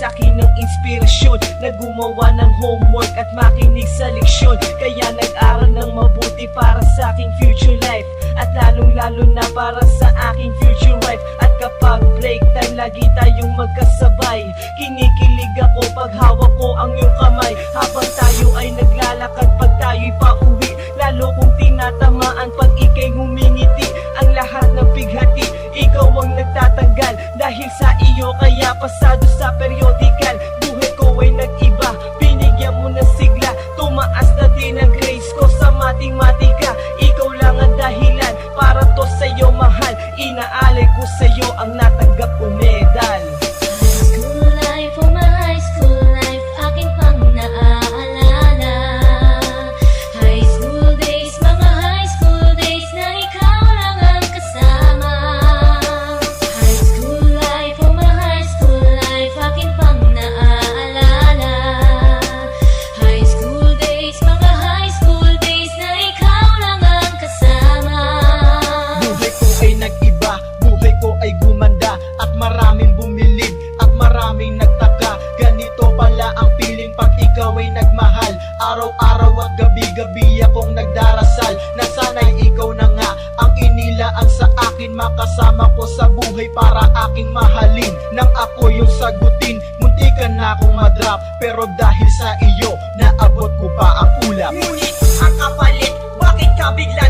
sa'kin ng inspirasyon na gumawa ng homework at makinig sa leksyon. Kaya nag-aral ng mabuti para sa aking future life, at lalong-lalo na para sa aking future wife. At kapag break time, lagi tayong magkasabay. Kinikilig ako pag hawak ko ang iyong kamay, habang tayo ay naglalakad pag tayo'y pauwi. Lalo kong tinatamaan pag ika'y ngumingiti. Ang lahat ng pighati, ikaw ang nagtatanggal. Dahil sa iyo kaya pasado sa periodical. Buhay ko ay nag-iba, binigyan mo ng sigla. Tumaas na din ang grades ko sa matematika. Ikaw lang ang dahilan para to sa'yo mahal. Inaalay ko sa'yo ang natanggap kong medal. High school life, oh my high school life, aking pang naaalala. High school days, mga high school days na ikaw lang ang kasama. High school life, oh my high school life, aking pang naaalala. High school days, mga high school days na ikaw lang ang kasama. Buhay ko ay nag-iba, buhay ko ay gumanda, at maraming bumilib, at maraming nagtaka. Ganito pala ang feeling pag ikaw ay nagmahal. Araw-araw at gabi-gabi akong nagdarasal na sana'y ikaw na nga ang inilaan sa akin. Makasama ko sa buhay para aking mahalin. Nang ako yung sagutin, muntikan na akong madrop, pero dahil sa iyo, naabot ko pa ang ulap. Ngunit ang kapalit, bakit ka bigla